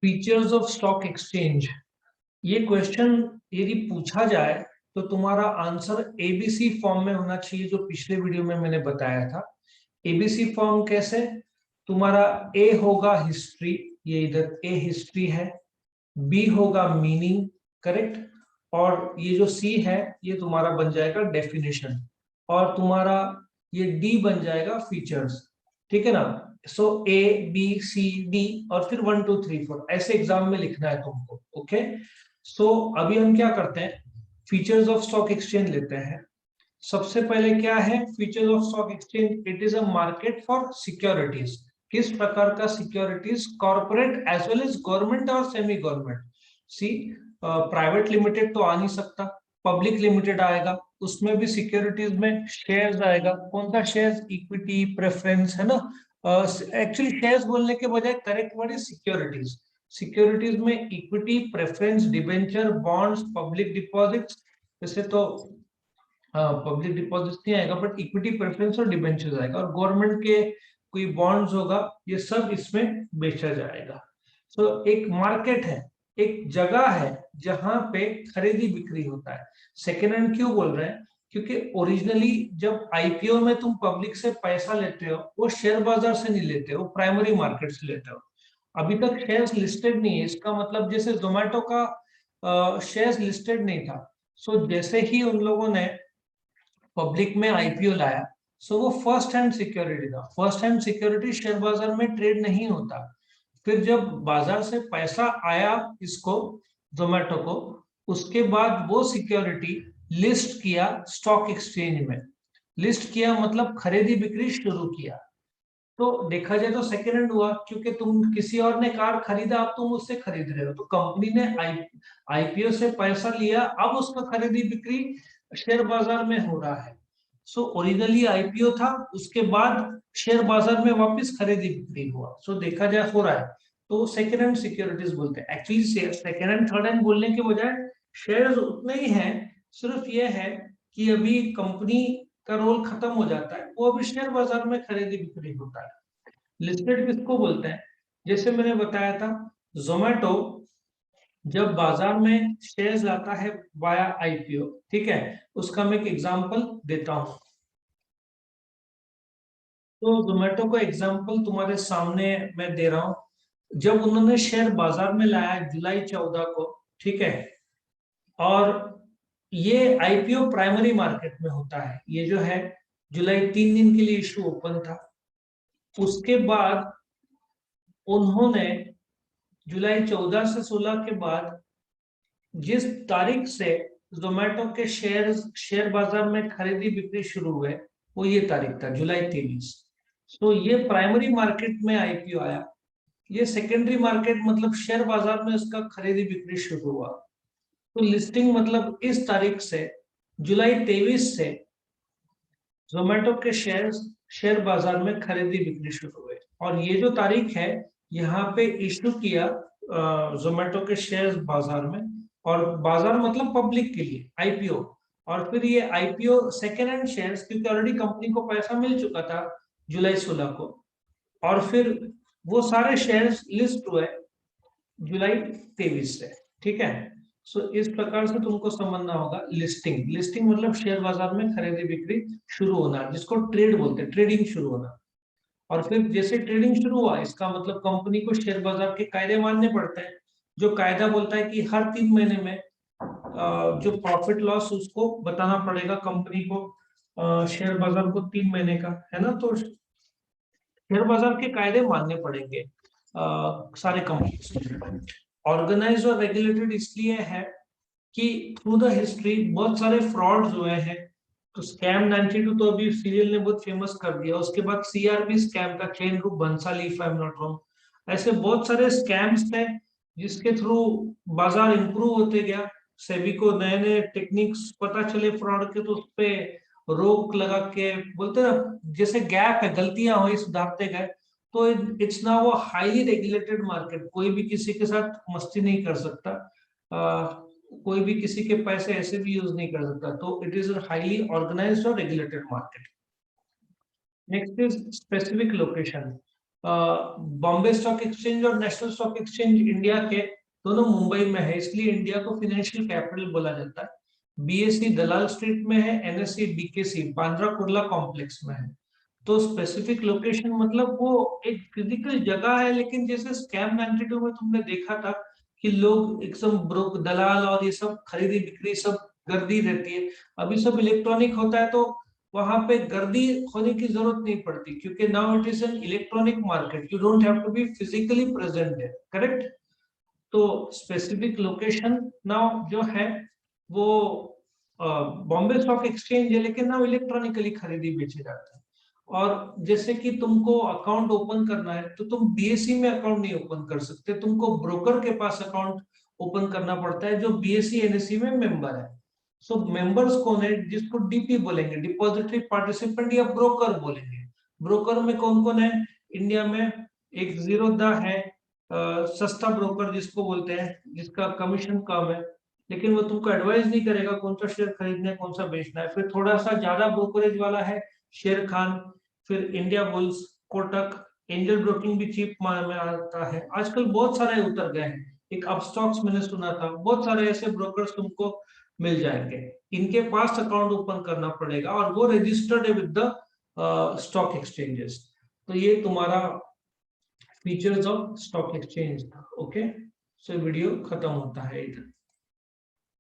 Features of stock exchange, ये question यदि पूछा जाए तो तुम्हारा आंसर एबीसी फॉर्म में होना चाहिए, जो पिछले वीडियो में मैंने बताया था। एबीसी फॉर्म कैसे? तुम्हारा ए होगा हिस्ट्री, ये इधर ए हिस्ट्री है, बी होगा मीनिंग, करेक्ट, और ये जो सी है ये तुम्हारा बन जाएगा डेफिनेशन, और तुम्हारा ये डी बन जाएगा फीचर्स, ठीक है ना। सो ए बी सी डी और फिर 1 2 3 4 ऐसे एग्जाम में लिखना है तुमको। ओके, सो अभी हम क्या करते हैं, फीचर्स ऑफ स्टॉक एक्सचेंज लेते हैं। सबसे पहले क्या है features of stock exchange? It is a market for securities. किस प्रकार का securities? Corporate as well as government और semi government. C, private limited तो आ नहीं सकता, पब्लिक लिमिटेड आएगा, उसमें भी सिक्योरिटीज में शेयर्स आएगा। कौन सा शेयर्स? इक्विटी, प्रेफरेंस, है ना। एक्चुअली शेयर्स बोलने के बजाय correct word is securities. Securities में equity, preference, debenture, bonds, public deposits. वैसे तो पब्लिक डिपॉजिट नहीं आएगा, बट इक्विटी, प्रेफरेंस और डिबेंचर्स आएगा, और गवर्नमेंट के कोई बॉन्ड्स होगा, ये सब इसमें बेचा जाएगा। तो एक मार्केट है, एक जगह है जहां पे खरीदी बिक्री होता है। सेकेंड हैंड क्यों बोल रहे हैं? क्योंकि ओरिजिनली जब आईपीओ में तुम पब्लिक से पैसा लेते हो, वो शेयर बाजार से नहीं लेते हो, प्राइमरी मार्केट से लेते हो। अभी तक शेयर्स लिस्टेड नहीं है, इसका मतलब जैसे जोमेटो का शेयर्स लिस्टेड नहीं था, सो जैसे ही उन लोगों ने पब्लिक में आईपीओ लाया, सो वो फर्स्ट हैंड सिक्योरिटी था। फर्स्ट हैंड सिक्योरिटी शेयर बाजार में ट्रेड नहीं होता। फिर जब बाजार से पैसा आया इसको, जोमेटो को, उसके बाद वो सिक्योरिटी लिस्ट किया स्टॉक एक्सचेंज में। लिस्ट किया मतलब खरीदी बिक्री शुरू किया। तो देखा जाए तो सेकेंड हैंड हुआ, क्योंकि तुम किसी और ने कार खरीदा, अब तुम उससे खरीद रहे हो, तो कंपनी ने आईपीओ से पैसा लिया, अब उसका खरीदी बिक्री शेयर बाजार में हो रहा है। सो ओरिजिनली आईपीओ था, उसके बाद शेयर बाजार में वापस खरीदी बिक्री हुआ, सो देखा जाए हो रहा है, तो सेकेंड हैंड सिक्योरिटीज बोलते हैं। Actually second hand third hand बोलने के बजाय शेयर उतने ही हैं, सिर्फ ये है कि अभी कंपनी का रोल खत्म हो जाता है, वो अभी शेयर बाजार में खरीदी बिक्री होता है। लिस्टेड किसको बोलते हैं? जैसे मैंने बताया था, जोमेटो जब बाजार में शेयर्स लाता है वाया आईपीओ, ठीक है, उसका मैं एक एग्जांपल देता हूं। तो जोमेटो का एग्जांपल तुम्हारे सामने मैं दे रहा हूं। जब उन्होंने शेयर बाजार में लाया जुलाई 14 को, ठीक है, और ये आईपीओ प्राइमरी मार्केट में होता है, ये जो है जुलाई 3 दिन के लिए इशू ओपन था। उसके बाद उन्होंने जुलाई 14 से 16 के बाद जिस तारीख से जोमेटो के शेयर बाजार में खरीदी बिक्री शुरू हुए, वो ये तारीख था जुलाई 23। तो ये प्राइमरी मार्केट में आईपीओ आया। ये सेकेंडरी मार्केट मतलब शेयर बाजार में उसका खरीदी बिक्री शुरू हुआ। तो लिस्टिंग मतलब इस तारीख से, जुलाई 23 से जोमेटो के शेयर बाजार में खरीदी बिक्री शुरू हुए, और ये जो तारीख है यहाँ पे इशू किया जोमेटो के शेयर बाजार में, और बाजार मतलब पब्लिक के लिए आईपीओ। और फिर ये आईपीओ सेकेंड हैंड शेयर्स, क्योंकि ऑलरेडी कंपनी को पैसा मिल चुका था जुलाई 16 को, और फिर वो सारे शेयर्स लिस्ट हुए जुलाई 23 से, ठीक है। सो इस प्रकार से तुमको समझना होगा लिस्टिंग। लिस्टिंग मतलब शेयर बाजार में खरीदी बिक्री शुरू होना, जिसको ट्रेड बोलते हैं, ट्रेडिंग शुरू होना। और फिर जैसे ट्रेडिंग शुरू हुआ, इसका मतलब कंपनी को शेयर बाजार के कायदे मानने पड़ते हैं। जो कायदा बोलता है कि हर 3 महीने में जो प्रॉफिट लॉस उसको बताना पड़ेगा कंपनी को, शेयर बाजार को 3 महीने का, है ना। तो शेयर बाजार के कायदे मानने पड़ेंगे सारे कंपनी। ऑर्गेनाइज और रेगुलेटेड इसलिए है कि थ्रू द हिस्ट्री बहुत सारे फ्रॉड्स हुए हैं। तो स्कैम 92 तो अभी सीरियल ने बहुत फेमस कर दिया, उसके बाद सीआरबी स्कैम का, Chain group Bansali, if I am not wrong. ऐसे बहुत सारे स्कैम्स थे जिसके थ्रू बाजार इंप्रूव होते गया। सेबी को नए नए टेक्निक्स पता चले फ्रॉड के, तो उस पे रोक लगा के, बोलते ना जैसे गैप है, गलतियां हुई सुधारते गए। तो it's now a highly regulated market, कोई भी किसी के साथ मस्ती नहीं कर सकता, कोई भी किसी के पैसे ऐसे भी यूज नहीं कर सकता। तो इट इज हाईली ऑर्गेनाइज्ड और regulated market. Next is specific location. Bombay stock exchange और नेशनल स्टॉक एक्सचेंज इंडिया के दोनों मुंबई में है, इसलिए इंडिया को फाइनेंशियल कैपिटल बोला जाता है। बीएसई दलाल स्ट्रीट में है, NSC BKC Bandra Kurla complex में है। तो स्पेसिफिक लोकेशन मतलब वो एक फिजिकल जगह है, लेकिन जैसे स्कैम 92 में तुमने देखा था कि लोग एकदम ब्रोक दलाल और ये सब खरीदी बिक्री सब गर्दी रहती है, अभी सब इलेक्ट्रॉनिक होता है, तो वहां पे गर्दी होने की जरूरत नहीं पड़ती, क्योंकि now it is an electronic market, you don't have to be physically present है, करेक्ट। तो स्पेसिफिक लोकेशन नाउ जो है वो बॉम्बे स्टॉक एक्सचेंज है, लेकिन नाउ इलेक्ट्रॉनिकली खरीदी बेचे जाते हैं। और जैसे कि तुमको अकाउंट ओपन करना है तो तुम बीएसई में अकाउंट नहीं ओपन कर सकते, तुमको ब्रोकर के पास अकाउंट ओपन करना पड़ता है जो बीएसई एनएसई में मेंबर है। सो मेंबर्स कौन है, जिसको डीपी बोलेंगे, डिपॉजिटरी पार्टिसिपेंट या ब्रोकर बोलेंगे। ब्रोकर में कौन कौन है इंडिया में? एक जीरोधा है, सस्ता ब्रोकर जिसको बोलते हैं, जिसका कमीशन कम है, लेकिन वो तुमको एडवाइस नहीं करेगा कौन सा शेयर खरीदना है कौन सा बेचना है। फिर थोड़ा सा ज्यादा ब्रोकरेज वाला है शेर खान, फिर India bulls, Kotak, angel broking भी चीप में आता है, आजकल बहुत सारे उतर गए हैं। एक अपस्टॉक्स मैंने सुना था, बहुत सारे ऐसे ब्रोकर्स तुमको मिल जाएंगे, इनके पास अकाउंट ओपन करना पड़ेगा और वो रजिस्टर्ड है विद द स्टॉक एक्सचेंजेस। तो ये तुम्हारा फीचर्स ऑफ स्टॉक एक्सचेंज था। ओके, सो वीडियो खत्म होता है इधर।